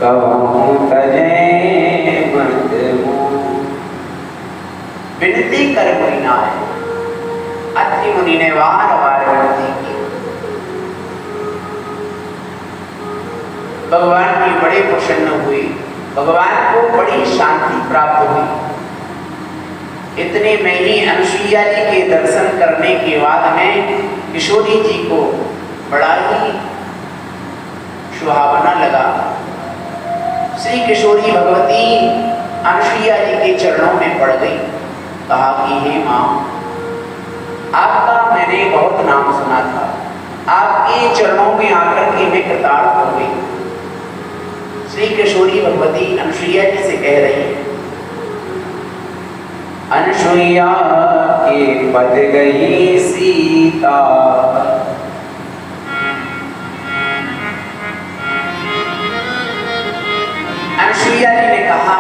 कहूँ तजै मत मोह। विनती कर मुनि नाय, अत्रि मुनि ने बार बार विनती की। भगवान की बड़े प्रसन्न हुई, भगवान को बड़ी शांति प्राप्त हुई। इतने में ही अनुसुईया जी के दर्शन करने के बाद में किशोरी जी को बड़ा ही सुहावना लगा। श्री किशोरी भगवती अनुसुईया जी के चरणों में पड़ गई। कहा कि हे माँ, आपका मैंने बहुत नाम सुना था, आपके चरणों में आकर के मैं कृतार्थ हो गई। श्री किशोरी भगवती अनुसुईया जी से कह रही है, अनुसुईया के पद गई सीता, अनुसुईया जी ने कहा,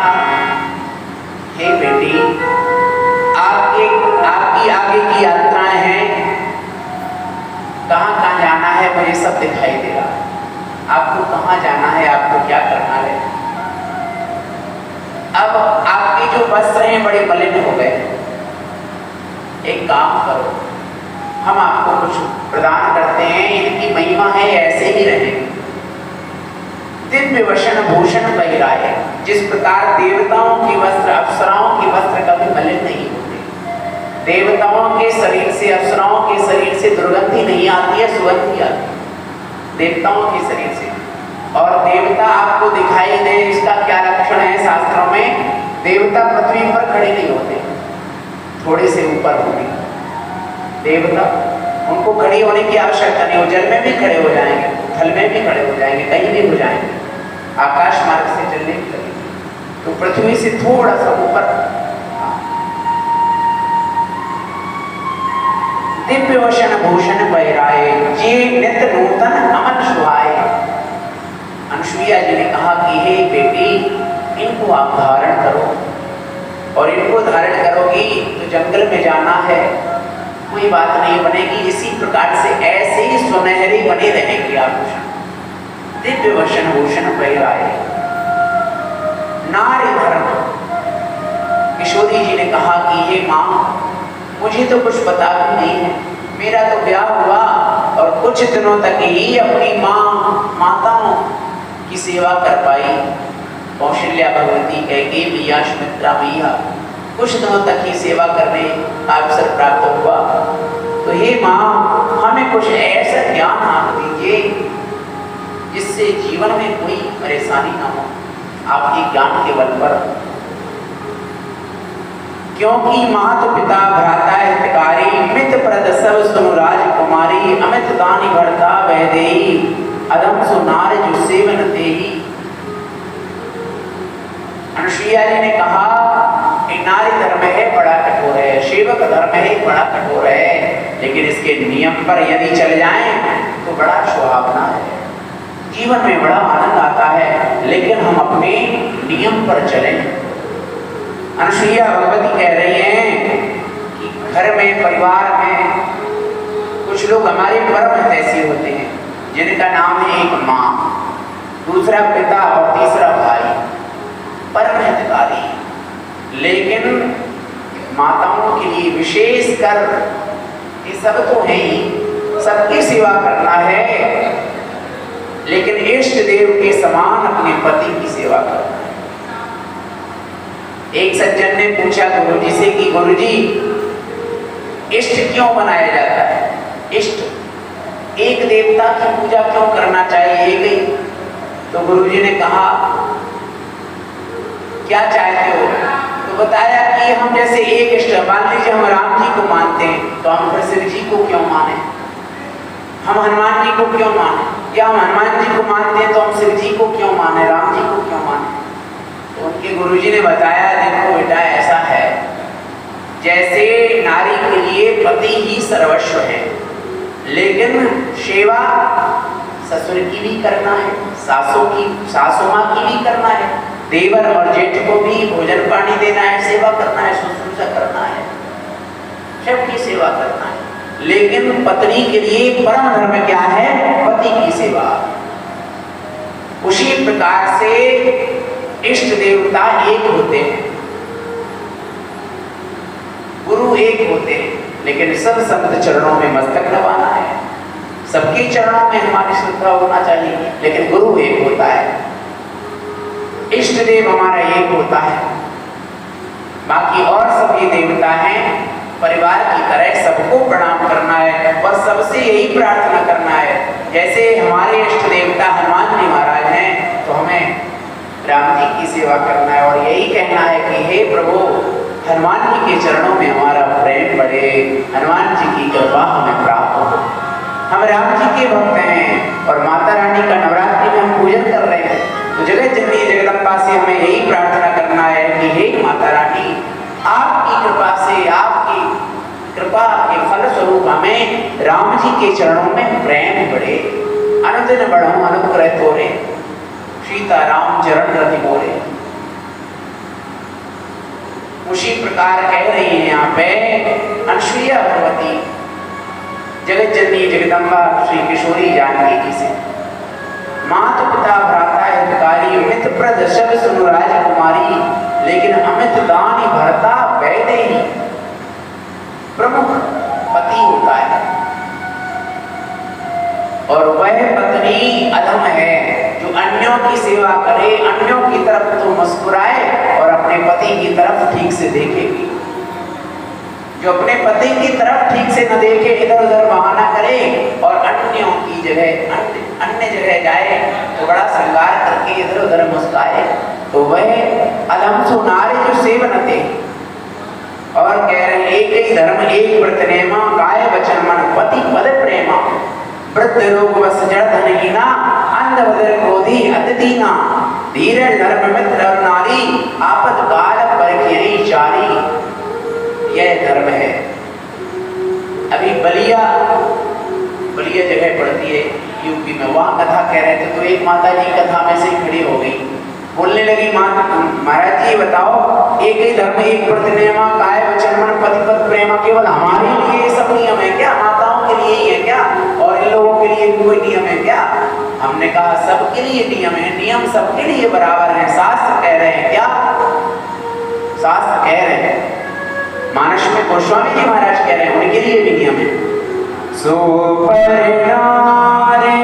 हे बेटी, आपकी आगे की यात्राएं हैं, कहाँ कहाँ जाना है मुझे सब दिखाई दे रहा है। आपको कहाँ जाना है, आपको क्या करना है। अब आपके जो वस्त्र हैं बड़े मलिन हो गए, एक काम करो, हम आपको कुछ प्रदान करते हैं, इनकी महिमा है, ऐसे ही रहेंगे। दिव्य वसन भूषण पहिराए, जिस प्रकार देवताओं के वस्त्र अप्सराओं के वस्त्र कभी मलिन नहीं होते, देवताओं के शरीर से अप्सराओं के शरीर से दुर्गंधि नहीं आती है, सुगंधि आती है देवताओं के शरीर से। और देवता आपको दिखाई दे, इसका क्या लक्षण है शास्त्रों में, देवता पृथ्वी पर खड़े नहीं होते, थोड़े से ऊपर होंगे देवता। उनको खड़ी होने की आवश्यकता नहीं हो, जल में भी खड़े हो जाएंगे, थल में भी खड़े हो जाएंगे, कहीं भी हो जाएंगे, आकाश मार्ग से चलने की लगेगी। तो पृथ्वी से थोड़ा सा ऊपर। दिव्य वसन भूषण पहिराए, जे नित नूतन अमन सुहाए। अनुसुईया जी ने कहा कि हे बेटी, इनको आप धारण करो, और इनको धारण करोगी तो जंगल में जाना है, कोई बात नहीं बनेगी। इसी प्रकार से ऐसे ही सुनहरी बने रहेंगे आभूषण। दिव्य वसन भूषण पहिराए, नारी धर्म। किशोरी जी ने कहा कि हे माँ, मुझे तो कुछ पता भी नहीं है, मेरा तो ब्याह हुआ और कुछ दिनों तक ही अपनी माताओं की सेवा कर पाई। कौशल्या भगवती कैकेयी मैया, सुमित्रा मैया, कुछ दिनों तक ही सेवा करने का अवसर प्राप्त हुआ। तो हे माँ, हमें कुछ ऐसा ज्ञान आप दीजिए जिससे जीवन में कोई परेशानी ना हो, आपके ज्ञान के बल पर। क्योंकि मात पिता भ्राता हितकारी, मित प्रद सब सुनु राजकुमारी, अमित दानी भरता वैदेही, अदम सो नार जो सेवन देही। अनुसुईया जी ने कहा कि नारी धर्म है बड़ा कठोर है, सेवक धर्म है बड़ा कठोर है, लेकिन इसके नियम पर यदि चल जाएं तो बड़ा सुहावना है, जीवन में बड़ा आनंद आता है, लेकिन हम अपने नियम पर चलें। अनुसुईया भगवती कह रही हैं कि घर में, परिवार में कुछ लोग हमारे परम हितैषी होते हैं, जिनका नाम है एक माँ, दूसरा पिता और तीसरा भाई, परम हितकारी। लेकिन माताओं के लिए विशेष कर, ये सब तो है ही, सबकी सेवा करना है, लेकिन इष्ट देव के समान अपने पति की सेवा करना है। एक सज्जन ने पूछा गुरुजी से कि गुरुजी, इष्ट क्यों बनाया जाता है, इष्ट, एक देवता की पूजा क्यों करना चाहिए एक ही? तो गुरुजी ने कहा क्या चाहते हो? तो बताया कि हम जैसे एक इष्ट, मान लीजिए हम राम जी को मानते हैं, तो हम फिर शिव जी को क्यों माने, हम हनुमान जी को क्यों माने, या हम हनुमान जी को मानते हैं तो हम शिव जी को क्यों माने, राम जी को क्यों माने? तो उनके गुरुजी ने बताया, देखो बेटा ऐसा है, जैसे नारी के लिए पति ही सर्वस्व है, लेकिन सेवा ससुर की भी करना है, सासू माँ की भी करना है, देवर और जेठ को भी भोजन पानी देना है, सेवा करना है, शुश्रूषा करना है, सबकी सेवा करना है। लेकिन पत्नी के लिए परम धर्म क्या है? पति की सेवा। उसी प्रकार से इष्ट देवता एक होते हैं, गुरु एक होते हैं, लेकिन सब संत चरणों में मस्तक नवाना है। सबके चरणों में हमारी श्रद्धा होना चाहिए, लेकिन गुरु एक होता है, इष्ट देव हमारा एक होता है। बाकी और सभी देवता हैं, परिवार की तरह सबको प्रणाम करना है और सबसे यही प्रार्थना करना है। जैसे हमारे इष्ट देवता हनुमान जी महाराज हैं, तो हमें राम जी की सेवा करना है और यही कहना है कि हे प्रभु, हनुमान जी के चरणों में हमारा प्रेम बढ़े, हनुमान जी की कृपा हमें प्राप्त हो। हम राम जी के भक्त हैं और माता रानी का नवरात्रि में हम पूजन कर रहे हैं, तो जगत जननी जगदम्बा से हमें यही प्रार्थना करना है कि हे माता रानी, आपकी कृपा से, आपकी कृपा के फल स्वरूप हमें राम जी के चरणों में प्रेम बढ़े, अनुदिन बढ़ो अनुग्रह तोरे, सीता राम चरण रति बोले। उसी प्रकार कह रही है यहाँ पे अनुसुईया भगवती जगत जननी जगदम्बा श्री किशोरी जानकी जी से, माता पिता भ्राता हितकारी मित प्रद सब सुनु राजकुमारी, लेकिन अमित दानी भरता वैदेही। प्रमुख पति होता है और वह पत्नी अधम है जो अन्यों की सेवा करे, अन्यों की तरफ तो मुस्कुराए और अपने पति की तरफ ठीक से देखेगी। जो अपने पति की तरफ ठीक से न देखे, इधर उधर बहाना करे और अन्यों की जगह अन्य जगह जाए तो बड़ा श्रृंगार करके इधर उधर मुस्काए, तो वह अधम सो नारी जो सेवनते। और कह रहे एक ही धर्म एक व्रत नेमा, काय वचन मन पति पद प्रेमा, वृद्ध रोग वस जड़ धनहीना, अंध बदर क्रोधी अति दीना, धीरे धर्म मित्र और नारी, आपद काल परखियहि चारी। यह धर्म है। अभी बलिया जगह पड़ती है यूपी में, वहाँ कथा कह रहे थे, तो एक माता जी कथा में से खड़ी हो गई, बोलने लगी, महाराज जी बताओ, एक ही धर्म एक व्रत नेमा, काय वचन मन पति पद प्रेमा, केवल हमारे लिए सब नियम है क्या? माताओं के लिए ही है क्या? और इन लोगों के लिए कोई नियम है क्या? हमने कहा सबके लिए नियम है, नियम सबके लिए बराबर है। शास्त्र कह रहे हैं क्या? शास्त्र कह रहे हैं, मानस में गोस्वामी जी महाराज कह रहे हैं, उनके लिए भी नियम है। सो पर नारे